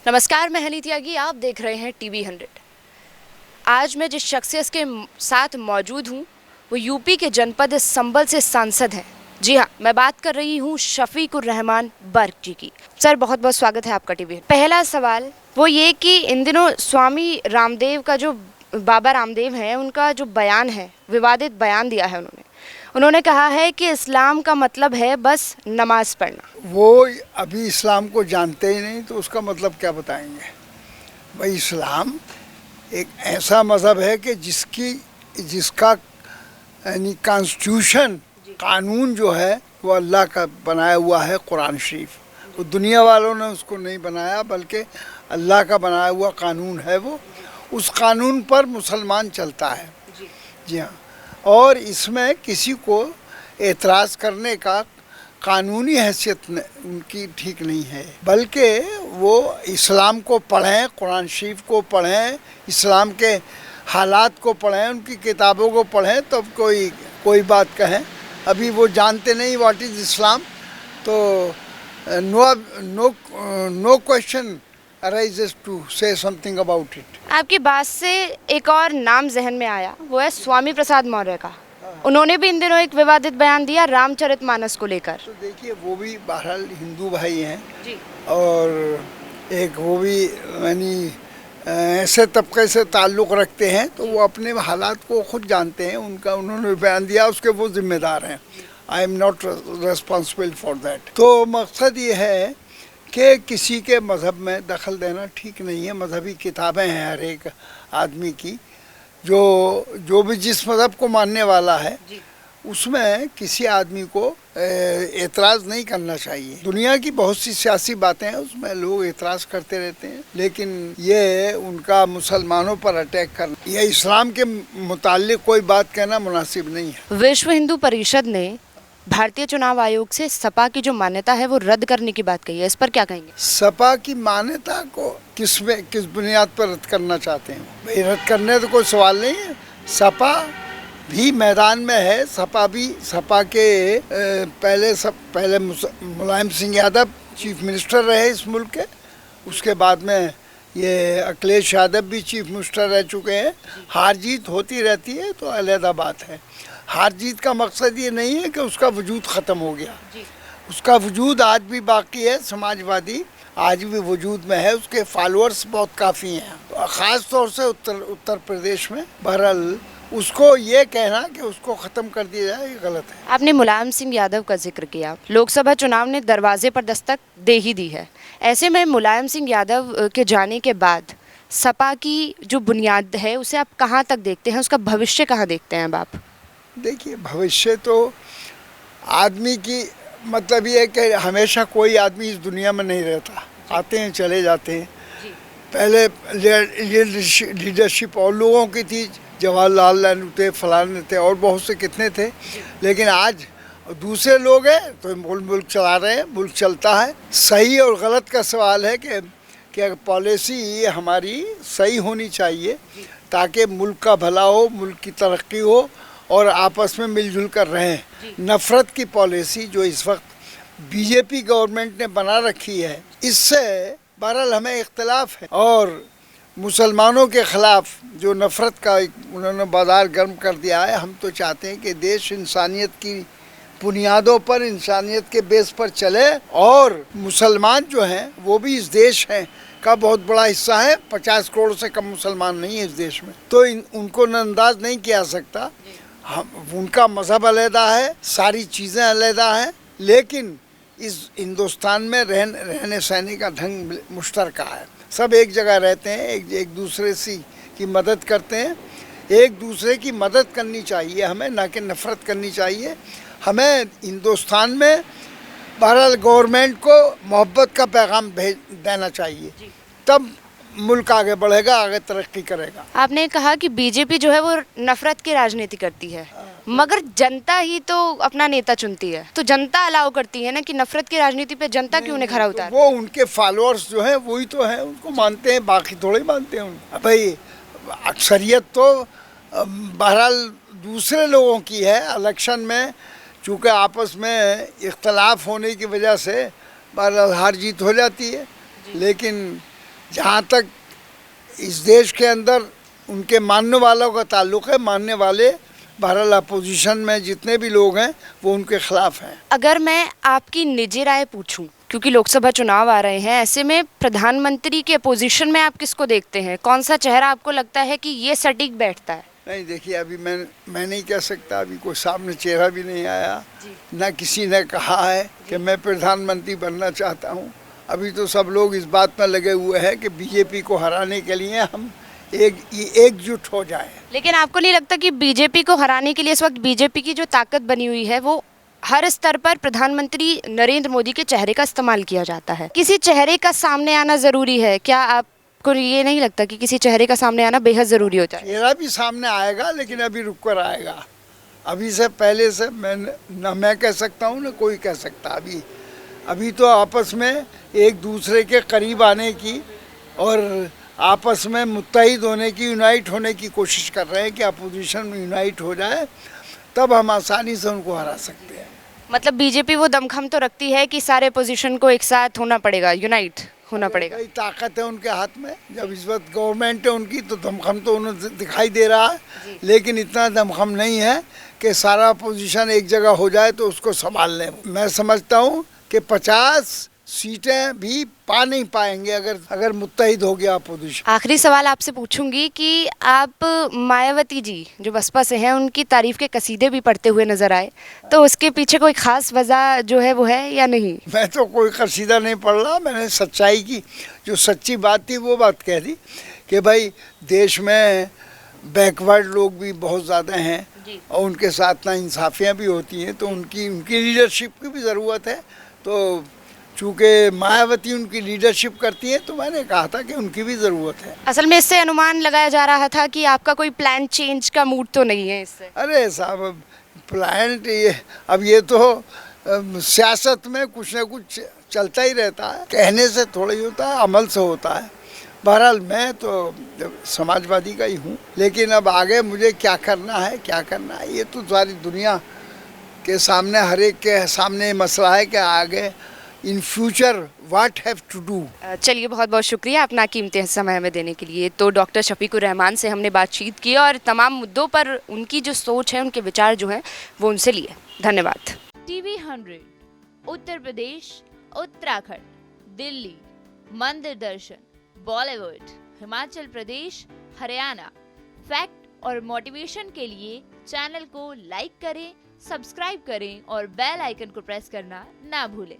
नमस्कार, मैं हनी त्यागी। आप देख रहे हैं टीवी 100। आज मैं जिस शख्सियत के साथ मौजूद हूँ वो यूपी के जनपद संभल से सांसद हैं। जी हाँ, मैं बात कर रही हूँ शफीकुर रहमान बर्क जी की। सर, बहुत बहुत स्वागत है आपका टीवी। पहला सवाल वो ये कि इन दिनों स्वामी रामदेव का जो बाबा रामदेव हैं उनका जो बयान है, विवादित बयान दिया है उन्होंने कहा है कि इस्लाम का मतलब है बस नमाज पढ़ना। वो अभी इस्लाम को जानते ही नहीं तो उसका मतलब क्या बताएंगे। भाई, इस्लाम एक ऐसा मज़हब है कि जिसका यानी कॉन्स्टिट्यूशन, कानून जो है वो अल्लाह का बनाया हुआ है, कुरान शरीफ। वो दुनिया वालों ने उसको नहीं बनाया बल्कि अल्लाह का बनाया हुआ कानून है वो। उस कानून पर मुसलमान चलता है। जी हाँ, और इसमें किसी को एतराज़ करने का कानूनी हैसियत उनकी ठीक नहीं है, बल्कि वो इस्लाम को पढ़ें, कुरान शरीफ को पढ़ें, इस्लाम के हालात को पढ़ें, उनकी किताबों को पढ़ें, तब कोई बात कहें। अभी वो जानते नहीं व्हाट इज़ इस्लाम, तो no question arises to say something about it। आपकी बात से एक और नाम जहन में आया, वो है स्वामी प्रसाद मौर्य का। उन्होंने भी इन दिनों एक विवादित बयान दिया रामचरितमानस को लेकर। तो देखिए, वो भी बहरहाल हिंदू भाई हैं जी। और एक वो भी यानी ऐसे तबके से ताल्लुक़ रखते हैं, तो वो अपने हालात को खुद जानते हैं। उन्होंने बयान दिया, उसके वो जिम्मेदार हैं। I am not responsible for that. तो मकसद ये है कि किसी के मज़हब में दखल देना ठीक नहीं है। मजहबी किताबें हैं हर एक आदमी की, जो भी जिस मज़हब को मानने वाला है उसमें किसी आदमी को एतराज़ नहीं करना चाहिए। दुनिया की बहुत सी सियासी बातें हैं, उसमें लोग एतराज़ करते रहते हैं, लेकिन ये उनका मुसलमानों पर अटैक करना या इस्लाम के मुताल्लिक़ कोई बात कहना मुनासिब नहीं है। विश्व हिंदू परिषद ने भारतीय चुनाव आयोग से सपा की जो मान्यता है वो रद्द करने की बात कही है, इस पर क्या कहेंगे? सपा की मान्यता को किस बुनियाद पर रद्द करना चाहते हैं? भाई, रद्द करने तो कोई सवाल नहीं है। सपा भी मैदान में है। सपा के पहले मुलायम सिंह यादव चीफ मिनिस्टर रहे इस मुल्क के। उसके बाद में ये अखिलेश यादव भी चीफ मिनिस्टर रह चुके हैं। हार जीत होती रहती है, तो अलहदा बात है। हार जीत का मकसद ये नहीं है कि उसका वजूद ख़त्म हो गया। उसका वजूद आज भी बाकी है। समाजवादी आज भी वजूद में है, उसके फॉलोअर्स बहुत काफ़ी हैं। तो ख़ास तौर से उत्तर प्रदेश में बहरहाल उसको ये कहना कि उसको ख़त्म कर दिया जाए, ये गलत है। आपने मुलायम सिंह यादव का जिक्र किया। लोकसभा चुनाव ने दरवाजे पर दस्तक दे ही दी है। ऐसे में मुलायम सिंह यादव के जाने के बाद सपा की जो बुनियाद है उसे आप कहाँ तक देखते हैं, उसका भविष्य कहाँ देखते हैं आप? देखिए, भविष्य तो आदमी की मतलब ये है कि हमेशा कोई आदमी इस दुनिया में नहीं रहता, आते हैं चले जाते हैं। पहले लीडरशिप और लोगों की थी, जवाहरलाल नेहरू थे, फलाने थे और बहुत से कितने थे, लेकिन आज दूसरे लोग हैं तो मुल्क चला रहे हैं, मुल्क चलता है। सही और गलत का सवाल है कि पॉलिसी हमारी सही होनी चाहिए ताकि मुल्क का भला हो, मुल्क की तरक्की हो और आपस में मिलजुल कर रहें। नफ़रत की पॉलिसी जो इस वक्त बीजेपी गवर्नमेंट ने बना रखी है, इससे बहरहाल हमें इख्तिलाफ है। और मुसलमानों के ख़िलाफ़ जो नफ़रत का उन्होंने बाज़ार गर्म कर दिया है, हम तो चाहते हैं कि देश इंसानियत की बुनियादों पर, इंसानियत के बेस पर चले। और मुसलमान जो हैं वो भी इस देश हैं का बहुत बड़ा हिस्सा है। 50 करोड़ से कम मुसलमान नहीं है इस देश में, तो उनको नज़रअंदाज नहीं किया सकता। उनका मज़हब अलहदा है, सारी चीज़ें अलहदा हैं, लेकिन इस हिंदुस्तान में रहने सहने का ढंग मुश्तरका है। सब एक जगह रहते हैं, एक दूसरे की मदद करते हैं। एक दूसरे की मदद करनी चाहिए हमें, ना कि नफ़रत करनी चाहिए। हमें हिंदुस्तान में बहरहाल गवर्नमेंट को मोहब्बत का पैगाम देना चाहिए, तब मुल्क आगे बढ़ेगा, आगे तरक्की करेगा। आपने कहा कि बीजेपी जो है वो नफरत की राजनीति करती है, मगर जनता ही तो अपना नेता चुनती है, तो जनता अलाउ करती है ना कि नफरत की राजनीति पे जनता क्यों नहीं खरा उतार? वो उनके फॉलोअर्स जो हैं वही तो हैं, उनको मानते हैं, बाकी थोड़े मानते हैं। भाई, अक्सरियत तो बहरहाल दूसरे लोगों की है। इलेक्शन में चूँकि आपस में इख्तलाफ होने की वजह से बहरहाल हार जीत हो जाती है, लेकिन जहाँ तक इस देश के अंदर उनके मानने वालों का ताल्लुक़ है, मानने वाले बहरहाल अपोजिशन में जितने भी लोग हैं वो उनके खिलाफ हैं। अगर मैं आपकी निजी राय पूछूं, क्योंकि लोकसभा चुनाव आ रहे हैं, ऐसे में प्रधानमंत्री के पोजीशन में आप किसको देखते हैं? कौन सा चेहरा आपको लगता है कि ये सटीक बैठता है? नहीं देखिए, अभी मैं नहीं कह सकता, अभी कोई सामने चेहरा भी नहीं आया, ना किसी ने कहा है कि मैं प्रधानमंत्री बनना चाहता हूँ। अभी तो सब लोग इस बात में लगे हुए हैं कि बीजेपी को हराने के लिए हम एकजुट हो जाए। लेकिन आपको नहीं लगता कि बीजेपी को हराने के लिए इस वक्त बीजेपी की जो ताकत बनी हुई है वो हर स्तर पर प्रधानमंत्री नरेंद्र मोदी के चेहरे का इस्तेमाल किया जाता है? किसी चेहरे का सामने आना जरूरी है क्या? आपको ये नहीं लगता कि किसी चेहरे का सामने आना बेहद जरूरी होता है? चेहरा भी सामने आएगा, लेकिन अभी रुक कर आएगा। अभी से पहले से मैं कह सकता हूँ, ना कोई कह सकता। अभी तो आपस में एक दूसरे के करीब आने की और आपस में मुत्तहिद होने की, यूनाइट होने की कोशिश कर रहे हैं कि अपोजिशन में यूनाइट हो जाए, तब हम आसानी से उनको हरा सकते हैं। मतलब बीजेपी वो दमखम तो रखती है कि सारे पोजीशन को एक साथ होना पड़ेगा, यूनाइट होना पड़ेगा। कई ताकत है उनके हाथ में। जब इस वक्त गवर्नमेंट है उनकी, तो दमखम तो उन्हें दिखाई दे रहा है, लेकिन इतना दमखम नहीं है कि सारा पोजीशन एक जगह हो जाए तो उसको संभाल लें। मैं समझता हूँ कि 50 सीटें भी पा नहीं पाएंगे अगर मुत्तहिद हो गया अपोजिशन। आखिरी सवाल आपसे पूछूंगी कि आप मायावती जी जो बसपा से हैं, उनकी तारीफ के कसीदे भी पढ़ते हुए नजर आए, तो उसके पीछे कोई खास वजह जो है वो है या नहीं? मैं तो कोई कसीदा नहीं पढ़ रहा, मैंने सच्चाई की, जो सच्ची बात थी वो बात कह दी कि भाई देश में बैकवर्ड लोग भी बहुत ज़्यादा हैं और उनके साथ ना इंसाफियाँ भी होती हैं, तो उनकी लीडरशिप की भी ज़रूरत है। तो चूँकि मायावती उनकी लीडरशिप करती है, तो मैंने कहा था कि उनकी भी ज़रूरत है। असल में इससे अनुमान लगाया जा रहा था कि आपका कोई प्लान चेंज का मूड तो नहीं है इससे? अरे साहब, प्लान ये तो सियासत में कुछ ना कुछ चलता ही रहता है, कहने से थोड़ा ही होता है, अमल से होता है। बहरहाल मैं तो समाजवादी का ही हूँ, लेकिन अब आगे मुझे क्या करना है ये तो सारी दुनिया के सामने, हर एक के सामने मसला है कि आगे in future what have to do. चलिए, बहुत बहुत शुक्रिया अपना कीमती समय हमें देने के लिए। तो डॉक्टर शफीकुर रहमान से हमने बातचीत की और तमाम मुद्दों पर उनकी जो सोच है, उनके विचार जो हैं वो उनसे लिए। धन्यवाद। टीवी 100 उत्तर प्रदेश, उत्तराखंड, दिल्ली, मंदिर दर्शन, बॉलीवुड, हिमाचल प्रदेश, हरियाणा, फैक्ट और मोटिवेशन के लिए चैनल को लाइक करें, सब्सक्राइब करें और बेल आइकन को प्रेस करना ना भूलें।